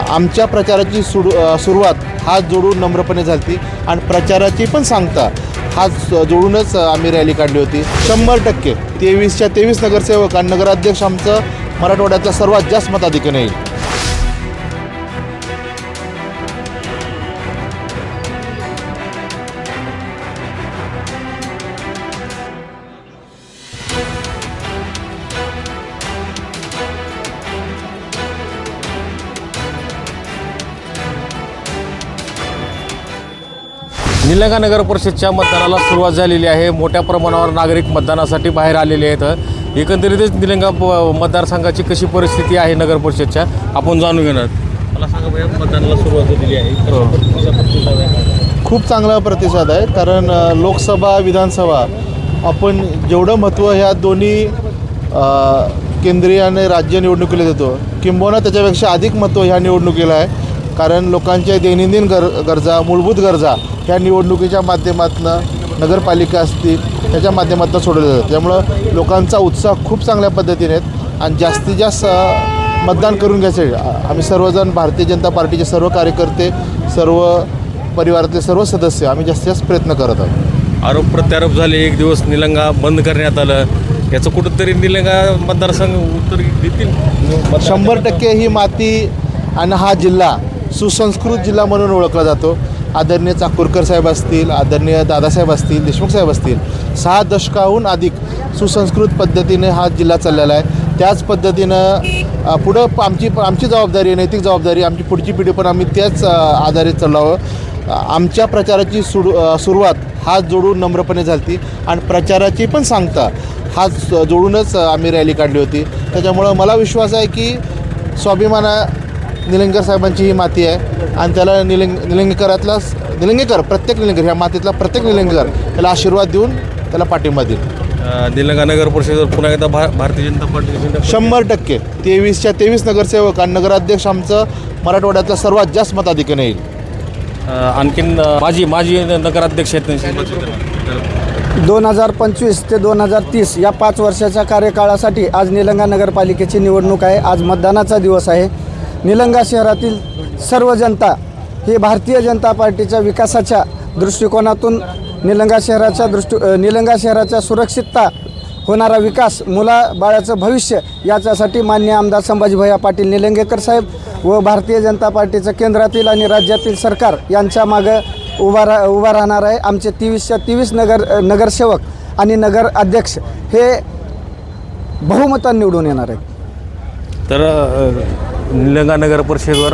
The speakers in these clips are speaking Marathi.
आमच्या प्रचाराची सुरुवात हात जोडून नम्रपणे झाली आणि प्रचाराची पण सांगता हात जोडूनच आम्ही रॅली काढली होती. 100% 23च्या 23 नगरसेवक आणि नगराध्यक्ष आमचं मराठवाड्यातलं सर्वात जास्त मताधिक्याने येईल. निलंगा नगर परिषदच्या मतदानाला सुरुवात झालेली आहे. मोठ्या प्रमाणावर नागरिक मतदानासाठी बाहेर आलेले आहेत. एकंदरीतच निलंगा मतदारसंघाची कशी परिस्थिती आहे नगर परिषदच्या आपण जाणून घेणार. मला सांगा भैया, मतदानाला सुरुवात झालेली आहे, खूप चांगला प्रतिसाद आहे. कारण लोकसभा विधानसभा आपण जेवढं महत्त्व ह्या दोन्ही केंद्रीय आणि राज्य निवडणुकीला देतो, किंबहुना त्याच्यापेक्षा अधिक महत्त्व ह्या निवडणुकीला आहे. कारण लोकांच्या दैनंदिन गरजा, मूलभूत गरजा ह्या निवडणुकीच्या माध्यमातून नगरपालिका असतील त्याच्या माध्यमातून सोडवल्या जातात. त्यामुळं लोकांचा उत्साह खूप चांगल्या पद्धतीने आहेत आणि जास्तीत जास्त मतदान करून घ्यायचे आम्ही सर्वजण, भारतीय जनता पार्टीचे सर्व कार्यकर्ते, सर्व परिवारातले सर्व सदस्य आम्ही जास्तीत जास्त प्रयत्न करत आहोत. आरोप प्रत्यारोप झाले, एक दिवस निलंगा बंद करण्यात आलं, याचं कुठंतरी निलंगा मतदारसंघ उत्तर देतील. 100% ही माती आणि हा जिल्हा सुसंस्कृत जिल्हा म्हणून ओळखला जातो. आदरणीय चाकूरकर साहेब असतील, आदरणीय दादासाहेब असतील, देशमुख साहेब असतील, 6 दशकाहून अधिक सुसंस्कृत पद्धतीने हा जिल्हा चाललेला आहे. त्याच पद्धतीनं पुढं आमची जबाबदारी, नैतिक जबाबदारी, आमची पुढची पिढी पण आम्ही त्याच आधारित चालवावं. आमच्या प्रचाराची सुरुवात हात जोडून नम्रपणे झाली आणि प्रचाराची पण सांगता हात जोडूनच आम्ही रॅली काढली होती. त्याच्यामुळं मला विश्वास आहे की स्वाभिमाना निलंगेकर साहेबांची ही माती आहे आणि त्याला निलंगेकर प्रत्येक निलंगेकर ह्या मातीतला प्रत्येक निलंगेकर त्याला आशीर्वाद देऊन त्याला पाठिंबा देईल. निलंगा नगर परिषदेवर पुन्हा एकदा भारतीय जनता पार्टी 100% 23च्या 23 नगरसेवक आणि नगराध्यक्ष आमचं मराठवाड्यातलं सर्वात जास्त मताधिक्याने येईल. आणखीन माजी नगराध्यक्ष आहेत. 2025 ते 2030 या 5 वर्षाच्या कार्यकाळासाठी आज निलंगा नगरपालिकेची निवडणूक आहे. आज मतदानाचा दिवस आहे. निलंगा शहरातील सर्व जनता ही भारतीय जनता पार्टीच्या विकासाच्या दृष्टिकोनातून निलंगा शहराच्या सुरक्षितता, होणारा विकास, मुलाबाळाचं भविष्य याच्यासाठी माननीय आमदार संभाजीभैया पाटील निलंगेकर साहेब व भारतीय जनता पार्टीचं केंद्रातील आणि राज्यातील सरकार यांच्या मागं उभा राहणार आहे. आमचे 23च्या 23 नगरसेवक आणि नगर अध्यक्ष हे बहुमताने निवडून येणार आहेत. तर निलंगा नगर परिषदेवर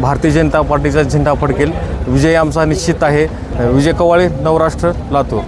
भारतीय जनता पार्टीचा झेंडा फडकेल. विजय आमचा निश्चित आहे. विजय कवाळे, नवराष्ट्र, लातूर.